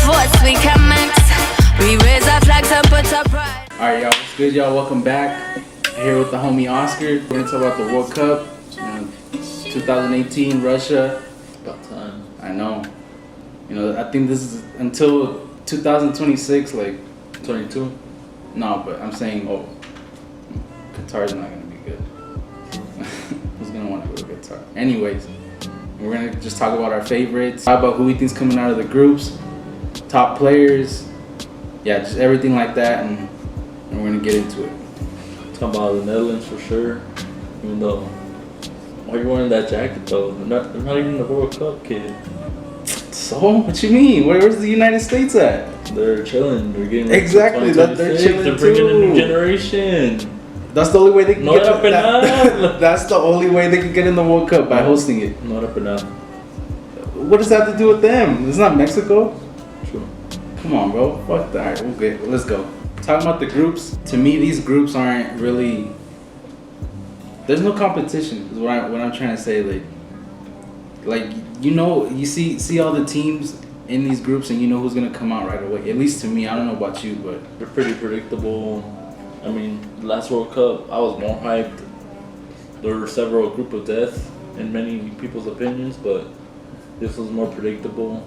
force, we can mix. We raise our flags and put our pride. Alright, y'all, what's good, y'all? Welcome back. Here with the homie Oscar. We're gonna talk about the World Cup, 2018, Russia. About time. I know. I think this is until 2026, like 22. No, but I'm saying, Qatar's not gonna be good. Who's gonna want to go to Qatar? Anyways, we're gonna just talk about our favorites, talk about who we think's coming out of the groups, top players, just everything like that, and we're gonna get into it. Talking about the Netherlands for sure. Even though, why are you wearing that jacket though? They're not even the World Cup, kid. So, what you mean? Where's the United States at? They're chilling. They're getting exactly. They're chilling. They're bringing a new generation. That's the only way they can get. Up. That's the only way they can get in the World Cup, by hosting it. Not up and down. What does that have to do with them? It's not Mexico. True. Come on, bro. Fuck that. Alright, we'll let's go. Talking about the groups. To me, these groups aren't really. There's no competition. Is what I'm trying to say. You see all the teams in these groups, and you know who's gonna come out right away. At least to me. I don't know about you, but They're pretty predictable. I mean, last World Cup, I was more hyped. There were several group of death in many people's opinions, but this was more predictable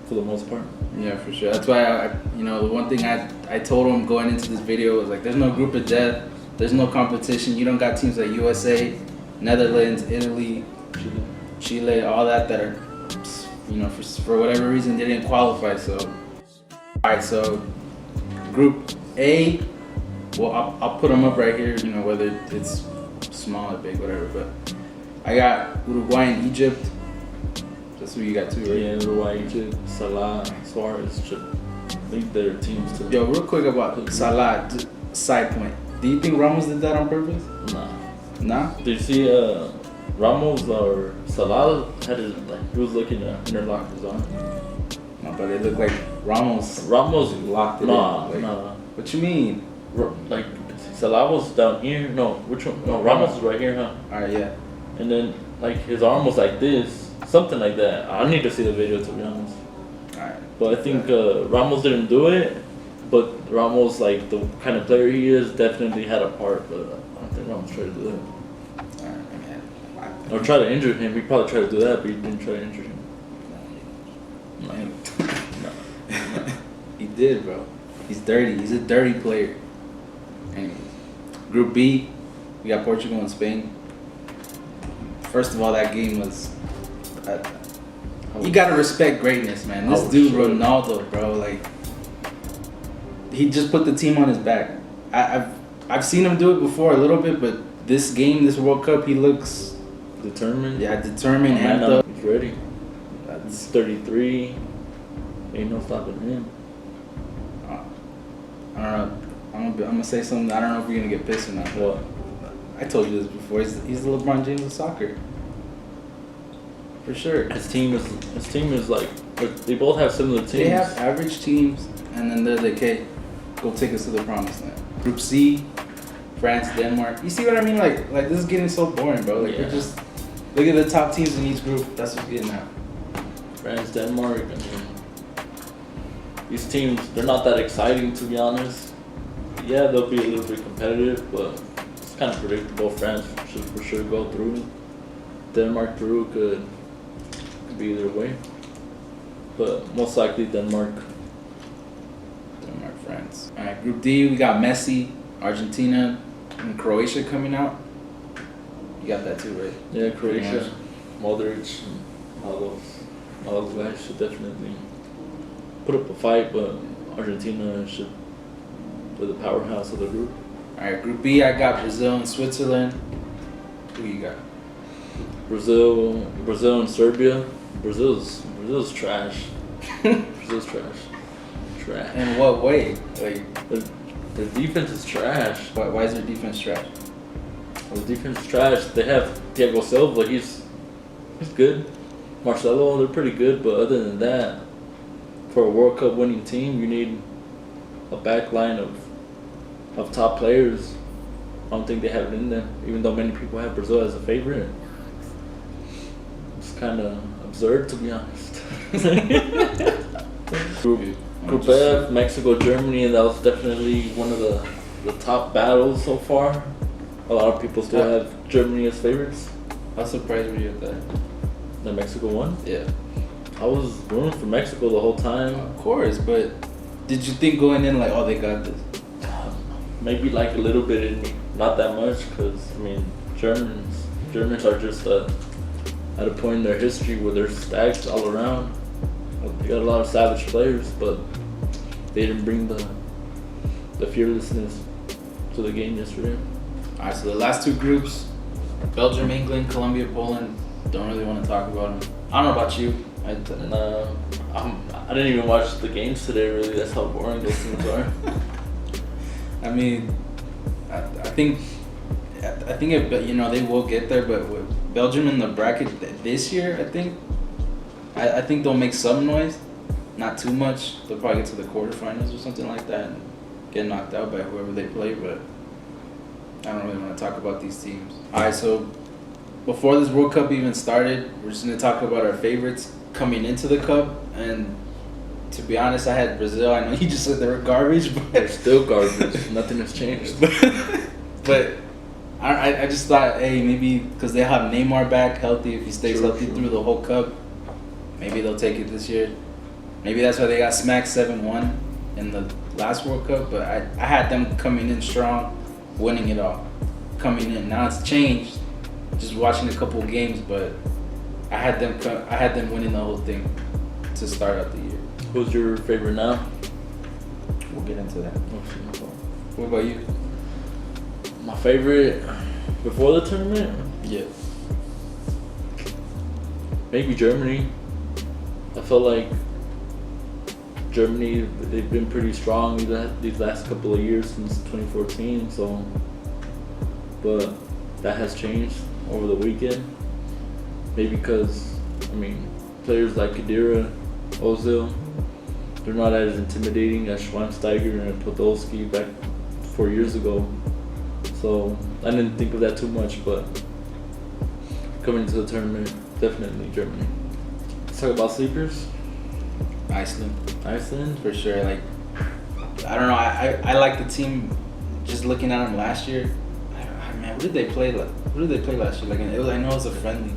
for the most part. Yeah, for sure. That's why the one thing I told him going into this video was like, there's no group of death, there's no competition. You don't got teams like USA, Netherlands, Italy, Chile, all that are, for whatever reason they didn't qualify. So, all right, so Group A. Well, I'll put them up right here. Whether it's small or big, whatever. But I got Uruguay and Egypt. That's who you got too, right? Yeah, Uruguay, Egypt, Salah, Suarez should lead their teams too. Yo, real quick about Salah, side point. Do you think Ramos did that on purpose? Nah? Did you see Ramos or Salah had he was looking to interlock his arm? No, but it looked like Ramos locked it in. Nah. What you mean? Like Salah was down here. No, which one? No, Ramos was right here, huh? Alright, yeah. And then his arm was like this, something like that. I need to see the video to be honest. Alright. But I think Ramos didn't do it. But Ramos, the kind of player he is, definitely had a part. But I don't think Ramos tried to do that. Or try to injure him. He probably tried to do that, but he didn't try to injure him. No. He did, bro. He's dirty. He's a dirty player. Anyways, Group B, we got Portugal and Spain. First of all, that game was. You gotta respect greatness, man. This dude, Ronaldo, bro, he just put the team on his back. I've seen him do it before a little bit, but this World Cup, he looks determined. Yeah, determined, amped up. He's ready. He's 33. Ain't no stopping him. I don't know. I'm gonna say something. I don't know if you're gonna get pissed or not. What? I told you this before. He's the LeBron James of soccer. For sure. His team is they both have similar teams. They have average teams, and then they're like, hey, go take us to the promised land. Group C, France, Denmark. You see what I mean? Like this is getting so boring, bro. We're just look at the top teams in each group. That's what's getting out. France, Denmark. I mean, these teams, they're not that exciting to be honest. Yeah, they'll be a little bit competitive, but it's kind of predictable. France should for sure go through. Denmark, Peru could be either way, but most likely Denmark, France. All right, Group D, we got Messi, Argentina, and Croatia coming out. You got that too, right? Yeah, Croatia, Modric, all those guys should definitely put up a fight, but Argentina should be the powerhouse of the group. All right, Group B, I got Brazil and Switzerland. Who you got? Brazil and Serbia. Brazil's trash. Brazil's trash. In what way? Their defense is trash. Why is their defense trash? Well, the defense is trash. They have Thiago Silva. He's good. Marcelo, they're pretty good, but other than that, for a World Cup winning team, you need a back line of top players. I don't think they have it in them, even though many people have Brazil as a favorite. It's kind of absurd, to be honest. Group F, Mexico, Germany, and that was definitely one of the top battles so far. A lot of people still have Germany as favorites. How surprised were you at that? The Mexico won? Yeah. I was rooting for Mexico the whole time. Of course, but did you think going in like, oh, they got this? Maybe like a little bit in me, not that much, because I mean, Germans are just at a point in their history where they're stacked all around. They got a lot of savage players, but they didn't bring the fearlessness to the game yesterday. All right, so the last two groups, Belgium, England, Colombia, Poland. Don't really want to talk about them. I don't know about you. I didn't even watch the games today. Really, that's how boring those teams are. I mean, I think it, you know, they will get there, but with Belgium in the bracket this year, I think they'll make some noise, not too much. They'll probably get to the quarterfinals or something like that and get knocked out by whoever they play. But I don't really want to talk about these teams. All right, so before this World Cup even started, we're just gonna talk about our favorites coming into the cup. And to be honest, I had Brazil. I know you just said they were garbage, but they're still garbage. Nothing has changed. But I just thought, hey, maybe because they have Neymar back healthy, if he stays healthy through the whole cup, maybe they'll take it this year. Maybe that's why they got smacked 7-1 in the last World Cup. But I had them coming in strong, winning it all, coming in. Now it's changed. Just watching a couple of games, but I had them winning the whole thing to start out the year. Who's your favorite now? We'll get into that. What about you? My favorite before the tournament? Yeah. Maybe Germany. I felt like Germany, they've been pretty strong these last couple of years since 2014. So, but that has changed over the weekend. Maybe because, I mean, players like Khedira, Ozil, they're not as intimidating as Schweinsteiger and Podolski back 4 years ago. So I didn't think of that too much, but coming into the tournament, definitely Germany. Let's talk about sleepers. Iceland for sure. Like, I don't know. I like the team. Just looking at them last year. Man, what did they play? Last year? Like, I know it was a friendly.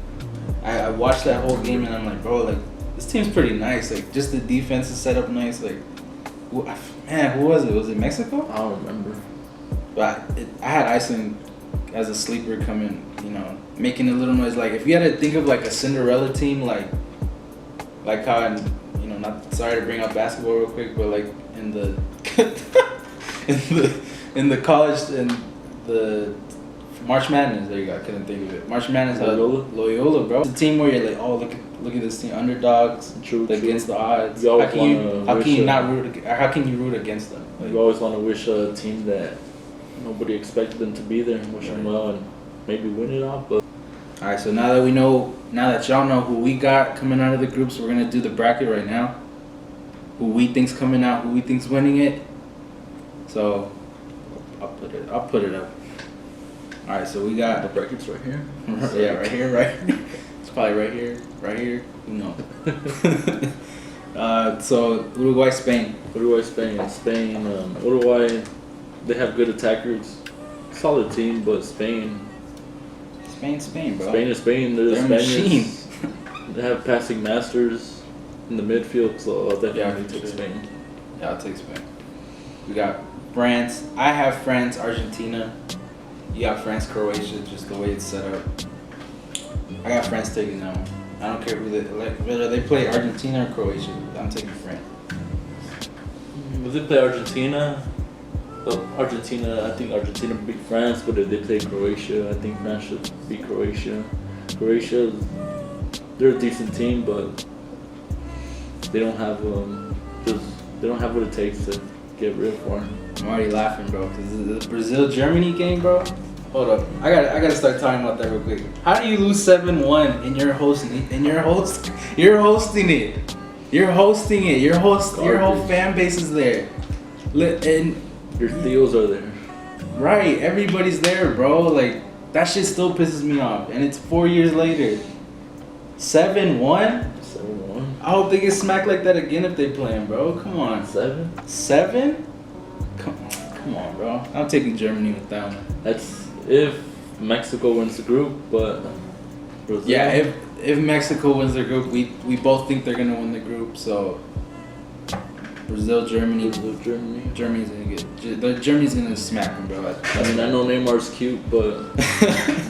I watched that whole game and I'm like, bro, like this team's pretty nice. Like, just the defense is set up nice. Like, man, who was it? Was it Mexico? I don't remember. But I had Iceland as a sleeper coming, you know, making a little noise. Like, if you had to think of like a Cinderella team, like how, you know, not sorry to bring up basketball real quick, but like in the in the college and the March Madness, there you go. I couldn't think of it. March Madness, Loyola, bro. It's a team where you're like, oh, look at this team, underdogs, against the odds. How can you root against them? Like, you always want to wish a team that nobody expected them to be there and wish them well and maybe win it all. But all right, so now that y'all know who we got coming out of the groups, we're gonna do the bracket right now. Who we think's coming out, who we think's winning it. So I'll put it up. All right, so we got the brackets right here. Yeah, right here. It's probably right here. Who knows? So Uruguay, Spain. Uruguay, they have good attackers, solid team, but Spain, bro. Spain is Spain. They're the Spaniards. They have passing masters in the midfield, so I'll definitely take Spain. Yeah, I'll take Spain. We got France. I have France, Argentina. You got France, Croatia, just the way it's set up. I got France taking that one. I don't care who whether they play Argentina or Croatia. I'm taking France. If they play Argentina, I think Argentina beat France, but if they play Croatia, I think France should beat Croatia. Croatia, they're a decent team, but they don't have what it takes to get rid for. I'm already laughing, bro, because the Brazil-Germany game, bro. Hold up, I gotta start talking about that real quick. How do you lose 7-1 and you're hosting it? Your whole fan base is there, and your Theos are there. Right, everybody's there, bro. Like, that shit still pisses me off, and it's 4 years later. 7-1. 7-1. I hope they get smacked like that again if they play 'em, bro. Come on. 7? 7? Come on, bro. I'm taking Germany with that one. That's if Mexico wins the group, but Brazil. Yeah, if Mexico wins their group, we both think they're gonna win the group. So Brazil, Germany. Germany's gonna get. Germany's gonna smack them, bro. I mean, I know Neymar's cute, but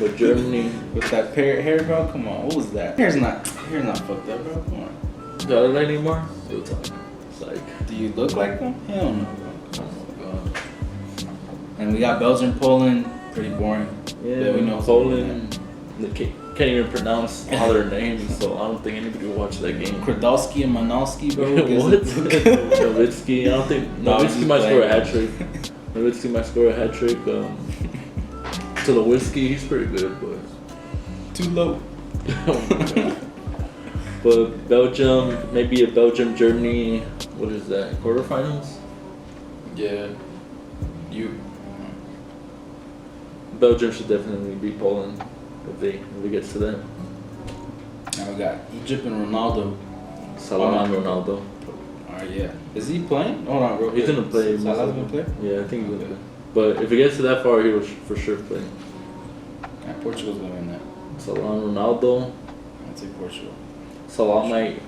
but Germany with that hair, bro. Come on, what was that? Hair's not fucked up, bro. Come on. Do I look like Neymar? Real talk. It's like, do you look like them? Hell no, bro. oh my god. And we got Belgium, Poland. Pretty boring. Yeah, we know Poland. They can't even pronounce all their names, so I don't think anybody will watch that game. Kradalski and Manalski, bro. What? Nowitzki. I don't think Nowitzki might score a hat trick. Nowitzki might score a hat trick. Tulowitzki, he's pretty good, but too low. But Belgium, maybe a Belgium Germany. What is that? Quarterfinals? Yeah. Belgium should definitely beat Poland if it gets to that. Now we got Egypt and Ronaldo. Salah and Ronaldo. Alright, yeah. Is he playing? Hold on, bro. He's gonna play. Salah's gonna play? Yeah, I think he's gonna play. But if it gets to that far, he will for sure play. Yeah, Portugal's gonna win that. Salah and Ronaldo. I'd say Portugal. Salah might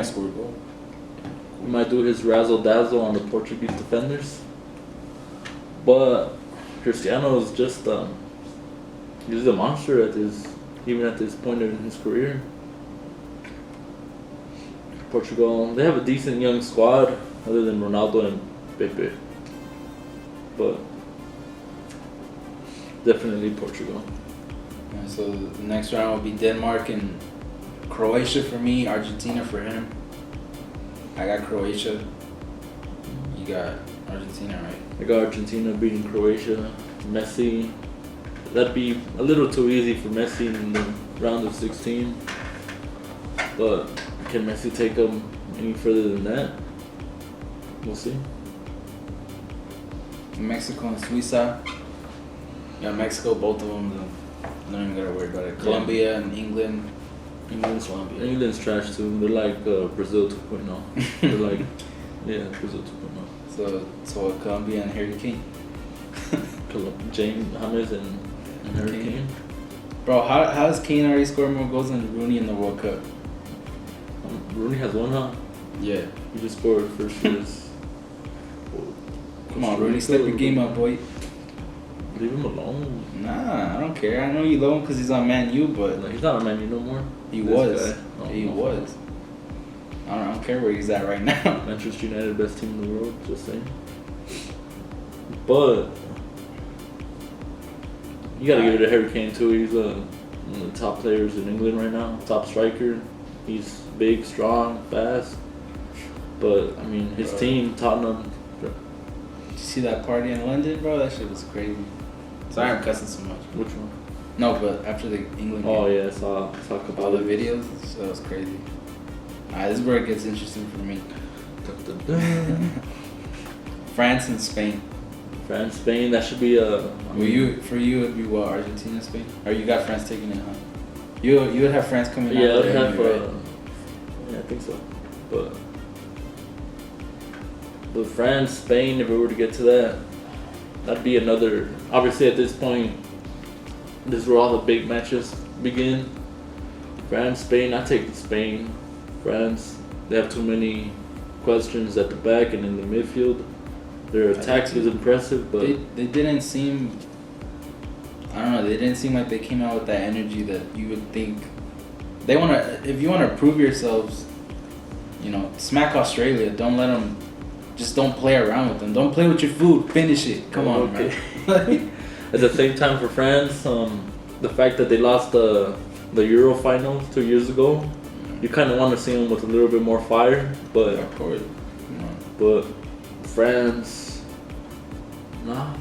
score a goal. He might do his razzle dazzle on the Portuguese defenders. But Cristiano is just he's a monster even at this point in his career. Portugal, they have a decent young squad other than Ronaldo and Pepe. But definitely Portugal. Yeah, so the next round will be Denmark and Croatia for me, Argentina for him. I got Croatia. You got Argentina, right? I got Argentina beating Croatia. Messi, that'd be a little too easy for Messi in the round of 16. But can Messi take him any further than that? We'll see. Mexico and Suiza. Yeah, Mexico, both of them. I don't even gotta worry about it. Colombia and England. England's trash too. They're like Brazil 2.0. They're like, yeah, Brazil 2.0. So Colombia and Harry Kane. James James and Harry Kane. Bro, how has Kane already scored more goals than Rooney in the World Cup? Rooney has one, huh? Yeah. He just scored first for his. Come on, Rooney, step your game up, boy. Leave him alone. Nah, I don't care. I know you love him because he's on Man U, but no, he's not on Man U no more. He was. He was. I don't care where he's at right now. Manchester United, best team in the world. Just saying. But you gotta give it to Harry Kane too. He's one of the top players in England right now. Top striker. He's big, strong, fast. But I mean, his team, Tottenham. Did you see that party in London, bro? That shit was crazy. Sorry I'm cussing so much. Which one? No, but after the England game. Oh yeah, I saw all the videos. So it was crazy. Alright, this is where it gets interesting for me. France and Spain. France, Spain. That should be a. For you, it'd be what, Argentina, Spain? Or you got France taking it, huh? You would have France coming out. Yeah, I'd have. Anyway, right? Yeah, I think so. But France, Spain. If we were to get to that, that'd be another. Obviously, at this point, this is where all the big matches begin. France, Spain. I take Spain. France. They have too many questions at the back and in the midfield. Their attack was impressive, but they didn't seem. I don't know. They didn't seem like they came out with that energy that you would think. They want to. If you want to prove yourselves, smack Australia. Don't let them. Just don't play around with them. Don't play with your food. Finish it. Come on, man. At the same time, for France, the fact that they lost the Euro final 2 years ago, you kind of want to see them with a little bit more fire. But of course. But France, nah,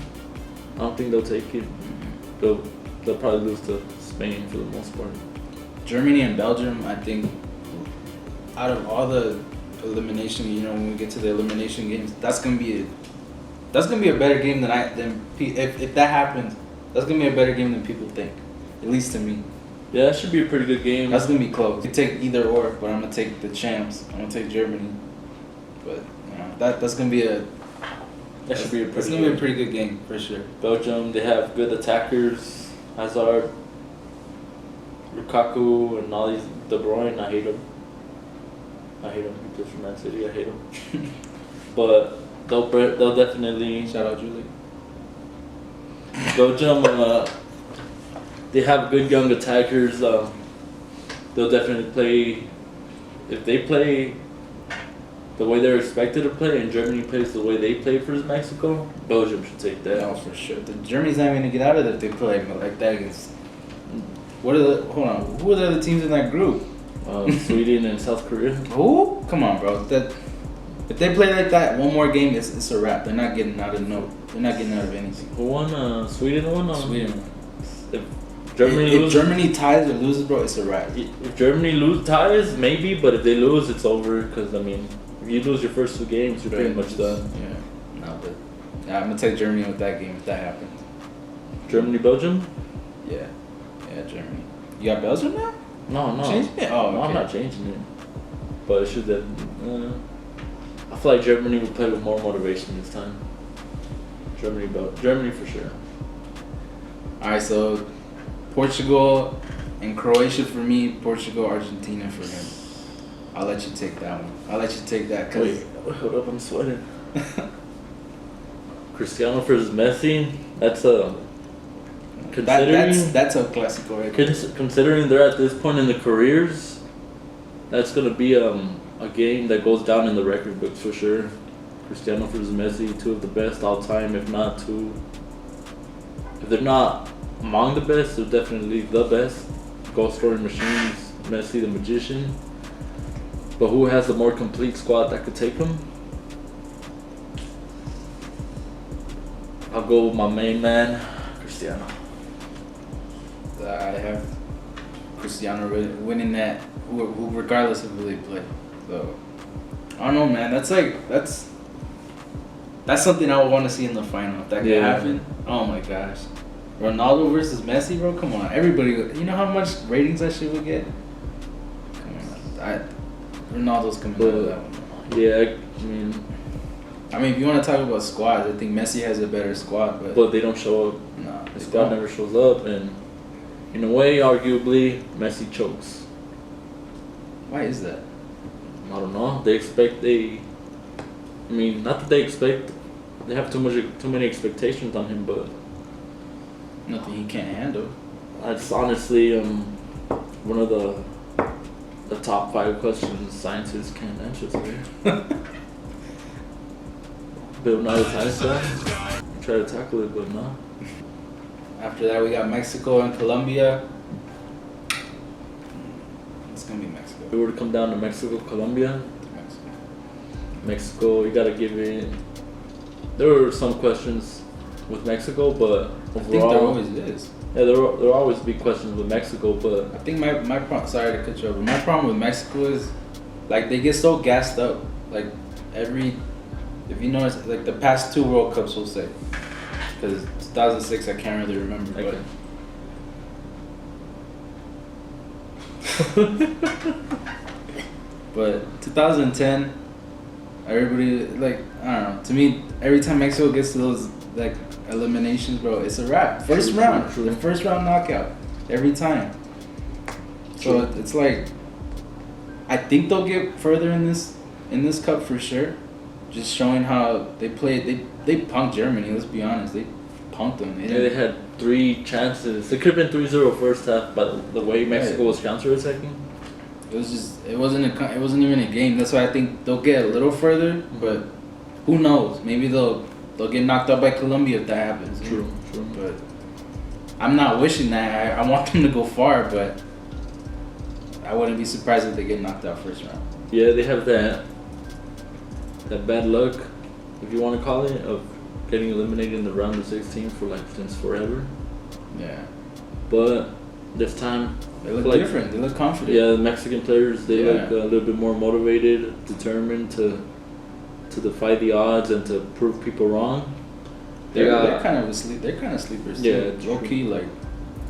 I don't think they'll take it. They'll probably lose to Spain for the most part. Germany and Belgium, I think, out of all the elimination, when we get to the elimination games, that's gonna be a better game if that happens. That's gonna be a better game than people think, at least to me. Yeah, that should be a pretty good game. That's gonna be close. You take either or, but I'm gonna take the champs. I'm gonna take Germany. But that's gonna be a. That should be a It's pretty. gonna be a pretty good game for sure. Belgium, they have good attackers. Hazard, Lukaku, and all these. De Bruyne, I hate him. He plays for Man City. I hate him. But they'll definitely. Shout out Julie. Belgium, they have good young attackers. They'll definitely play. If they play the way they're expected to play, and Germany plays the way they play for Mexico, Belgium should take that. No, for sure. Germany's not even gonna get out of there if they play like that against. Hold on. Who are the other teams in that group? Sweden and South Korea. Who? Come on, bro. If they play like that one more game, it's a wrap. They're not getting out of They're not getting out of anything. Who won? Sweden won. Sweden. If Germany ties or loses, bro, it's a wrap. If Germany ties, maybe, but if they lose, it's over. Because I mean, if you lose your first 2 games, you're pretty much done. Yeah. No, but I'm gonna take Germany with that game if that happens. Germany, Belgium. Yeah, Germany. You got Belgium now? No. Changing it? Oh, okay. No, I'm not changing it. But it should I feel like Germany will play with more motivation this time. Germany for sure. All right, so Portugal and Croatia for me. Portugal, Argentina for him. I'll let you take that one. I'll let you take that. Wait, hold up, I'm sweating. Cristiano versus Messi. That's a. That's a classico right there. Considering they're at this point in their careers, that's gonna be a game that goes down in the record books for sure. Cristiano versus Messi, 2 of the best all time, if not 2. If they're not among the best, they're definitely the best. Goal scoring machines, Messi the magician. But who has the more complete squad that could take them? I'll go with my main man, Cristiano. I have Cristiano winning that, who regardless of who they play. So I don't know, man. That's something I would want to see in the final if that could happen. Oh my gosh, Ronaldo versus Messi, bro. Come on, everybody. You know how much ratings that shit would get? Come on, Ronaldo's coming out of that one. Yeah, I mean, if you want to talk about squads, I think Messi has a better squad, but they don't show up. Nah, the squad never shows up, and in a way, arguably, Messi chokes. Why is that? I don't know. Not that they expect. They have too many expectations on him, but nothing he can't handle. That's honestly one of the top 5 questions scientists can't answer today. Bill Nye's Einstein. Try to tackle it, but no. After that, we got Mexico and Colombia. It's gonna be Mexico. If we were to come down to Mexico, Colombia. Mexico, you gotta give it. There were some questions with Mexico, but overall, I think there always is. Yeah, there always be questions with Mexico, but I think my problem. Sorry to cut you off, but my problem with Mexico is, like, they get so gassed up. Like if you notice, like the past 2 World Cups, we'll say, because 2006 I can't really remember, okay. But 2010, everybody, like, I don't know. To me, every time Mexico gets to those like eliminations, bro, it's a wrap. First round, the first round knockout, every time. So it's like, I think they'll get further in this cup for sure. Just showing how they played. They punked Germany. Let's be honest, they punked them. They had 3 chances. It could have been 3-0 first half, but the way Mexico was counter-attacking. It wasn't even a game. That's why I think they'll get a little further, but who knows? Maybe they'll get knocked out by Colombia if that happens. True. But I'm not wishing that. I want them to go far, but I wouldn't be surprised if they get knocked out first round. Yeah, they have that bad luck, if you want to call it, of getting eliminated in the round of 16 for since forever. Yeah. But this time they look different. They look confident. Yeah, the Mexican players, they look a little bit more motivated, determined to defy the odds and to prove people wrong. They're kind of asleep. They're kind of sleepers. Yeah, low key, like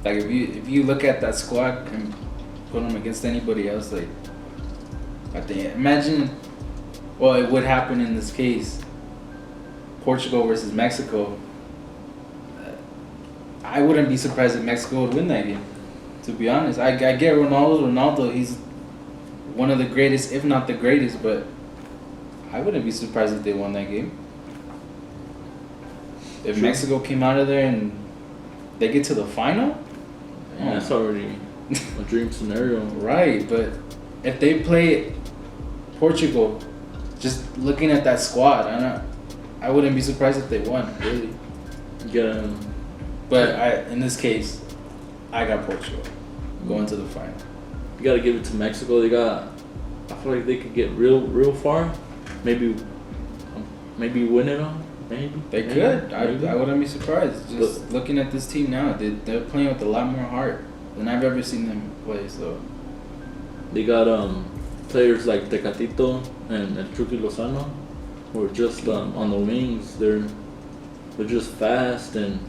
Like if you look at that squad and put them against anybody else, like I think imagine, well, it would happen in this case. Portugal versus Mexico. I wouldn't be surprised if Mexico would win that game. To be honest, I get Ronaldo. He's one of the greatest, if not the greatest, but I wouldn't be surprised if they won that game. If Mexico came out of there and they get to the final, that's already a dream scenario. Right, but if they play Portugal, just looking at that squad, I wouldn't be surprised if they won, really. Yeah. But in this case, I got Portugal going to the final. You gotta give it to Mexico. I feel like they could get real far. Maybe win it on. Maybe they could. I wouldn't be surprised. Just looking at this team now, they're playing with a lot more heart than I've ever seen them play. So they got players like Tecatito and Chucky Lozano, who are just on the wings. They're just fast, and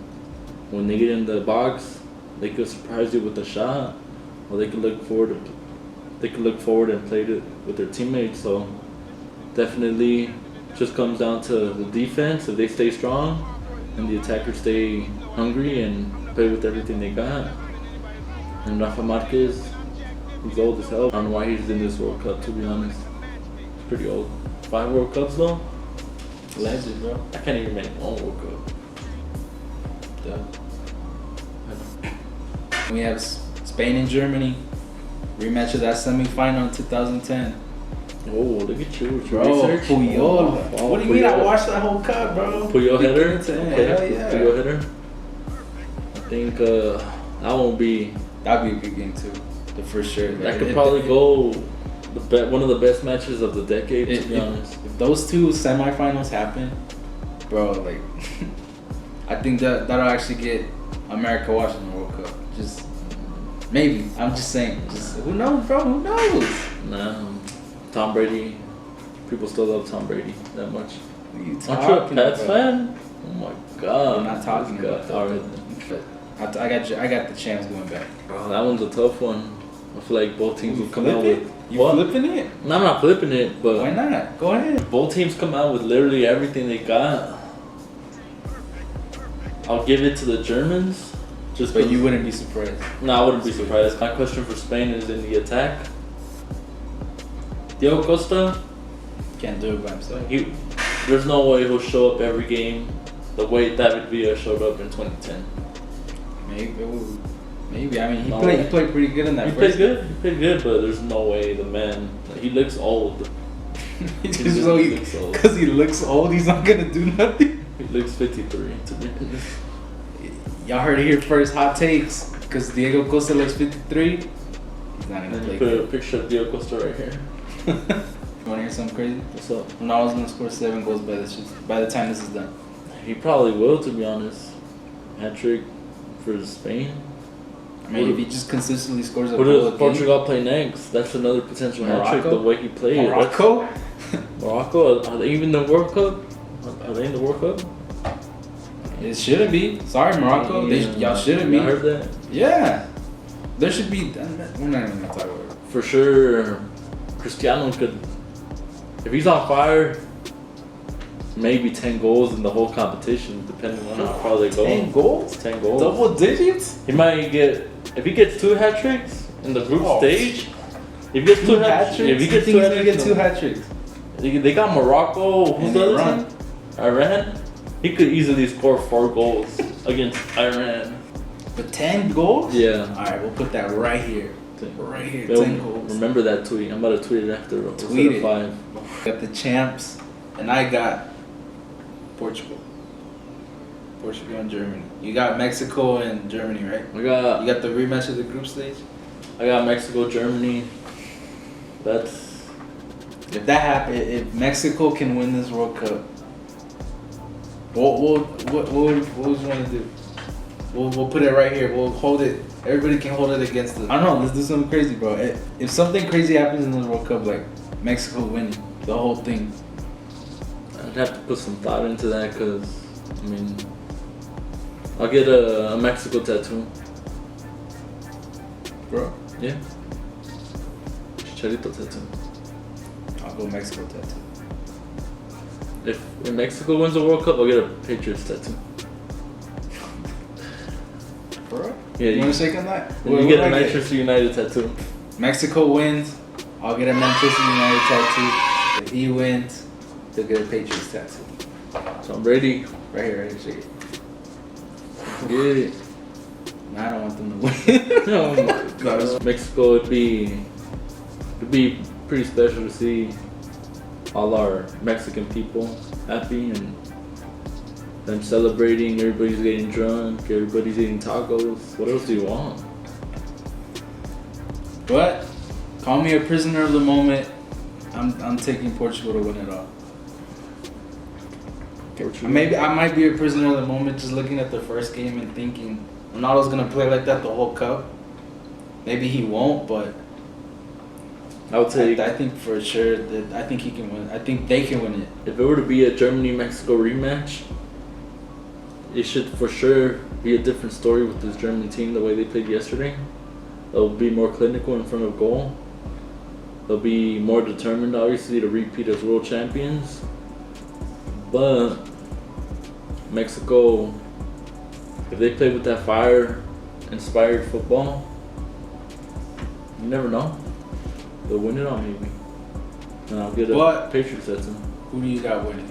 when they get in the box, they could surprise you with a shot, or they could look forward and play it with their teammates. So definitely just comes down to the defense. If they stay strong and the attackers stay hungry and play with everything they got. And Rafa Marquez, he's old as hell. I don't know why he's in this World Cup, to be honest. He's pretty old. 5 World Cups though? Legend, bro. I can't even make 1 World Cup. We have Spain and Germany. Rematch of that semi-final in 2010. Oh, look at you with your bro, research. Puyol. What do you mean I watched that whole cup, bro? Puyol header? Okay. Hell yeah. Puyol header? I think that won't be... That'd be a good game too, for sure. That could probably go one of the best matches of the decade, to be honest. If those two semifinals happen, bro, like, I think that'll actually get America watching the World Cup. Just maybe. I'm just saying. Just who knows, bro? Who knows? Nah, Tom Brady. People still love Tom Brady that much. What are you Aren't you a Pats fan? Oh my god. I'm not talking about that. All right. I got the champs going back. Oh, that one's a tough one. I feel like both teams will come out with. You flipping it? No, I'm not flipping it, but why not? Go ahead. Both teams come out with literally everything they got. I'll give it to the Germans. But you wouldn't be surprised. No, I wouldn't be surprised. My question for Spain is in the attack. Diego Costa can't do it by himself. There's no way he'll show up every game the way David Villa showed up in 2010. Maybe. I mean, he played pretty good in that. He played good, but there's no way the man. He looks old. Because he looks old, he's not gonna do nothing. He looks 53 to me. Y'all heard it here first. Hot takes. Because Diego Costa looks 53. He's not gonna play. Put a picture of Diego Costa right here. You wanna hear something crazy? What's up? Ronaldo's gonna score 7 goals by the time this is done. He probably will, to be honest. Hat-trick for Spain. I mean, if he just consistently scores a goal. goal Who does Portugal play next? That's another potential hat-trick, the way he played. Morocco? Morocco? Are they even in the World Cup? Are they in the World Cup? It shouldn't be. Sorry, Morocco. Y'all shouldn't be. I heard that. Yeah. There should be. We're not even gonna talk about it. For sure, Cristiano could, if he's on fire, maybe 10 goals in the whole competition, depending on how far they go. 10 goals? 10 goals. Double digits? He might get, if he gets 2 hat tricks in the group stage. If he gets 2 hat tricks, if he gets 2 hat tricks, get 2 hat tricks. They got Morocco. Who's the other team? Iran. He could easily score 4 goals against Iran. But 10 goals? Yeah. All right, we'll put that right here. Right here, 10 goals. Remember that tweet. I'm about to tweet it after. Tweet it. 5. Got the champs, and I got Portugal. Portugal and Germany. You got Mexico and Germany, right? You got the rematch of the group stage? I got Mexico, Germany. If that happens, if Mexico can win this World Cup, what would you want to do? We'll put it right here. We'll hold it. Everybody can hold it against us. I don't know. Let's do something crazy, bro. If something crazy happens in this World Cup, like Mexico winning the whole thing, I'd have to put some thought into that because, I mean, I'll get a Mexico tattoo. Bro, Yeah. Chicharito tattoo. I'll go Mexico tattoo. If Mexico wins the World Cup, I'll get a Patriots tattoo. Bro? Yeah, You want to shake on that? And you get a Manchester United tattoo. Mexico wins, I'll get a Manchester United tattoo. If he wins, he'll get a Patriots tattoo. So I'm ready. Right here, shake it. Get it. Nah, I don't want them to win. Oh my God. Mexico it'd be pretty special to see all our Mexican people happy and them celebrating. Everybody's getting drunk. Everybody's eating tacos. What else do you want? But call me a prisoner of the moment. I'm taking Portugal to win it all. Maybe I might be a prisoner of the moment just looking at the first game and thinking Ronaldo's gonna play like that the whole cup. Maybe he won't, but I would say I think for sure that I think he can win. I think they can win it. if it were to be a Germany-Mexico rematch, it should for sure be a different story with this Germany team the way they played yesterday. They'll be more clinical in front of goal. They'll be more determined, obviously, to repeat as world champions. But Mexico, if they play with that fire-inspired football, you never know. They'll win it all, maybe. And I'll get a Patriots tattoo. Who do you got winning?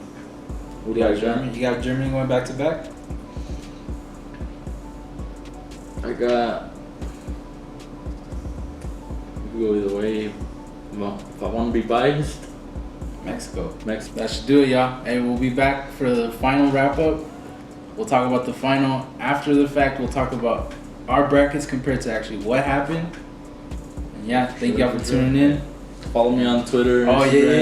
Who do I got? Germany? You got Germany going back to back? I got. We could go either way. Well, if I want to be biased, Mexico. Mexico. That should do it, y'all. And we'll be back for the final wrap up. We'll talk about the final after the fact. We'll talk about our brackets compared to actually what happened. And yeah, thank y'all for tuning in. Follow me on Twitter. Oh, Instagram.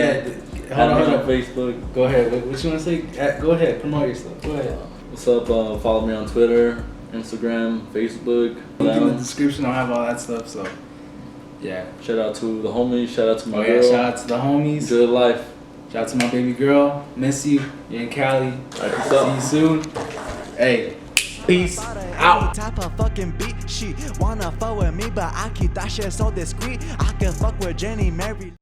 yeah. Hold Add me on. on Facebook. Go ahead. What you want to say? Go ahead. Promote yourself. Go ahead. What's up? Follow me on Twitter, Instagram, Facebook. Link in the description. I'll have all that stuff. So, yeah. Shout out to the homies. Shout out to my Oh, girl. yeah. Shout out to the homies. Enjoy life. Shout out to my baby girl. Miss you. You're in Cali. Alright, peace out. See you soon. Hey. Peace out. Type of fucking beat, she wanna fuck with me, but I keep that shit so discreet. I can fuck with Jenny Mary.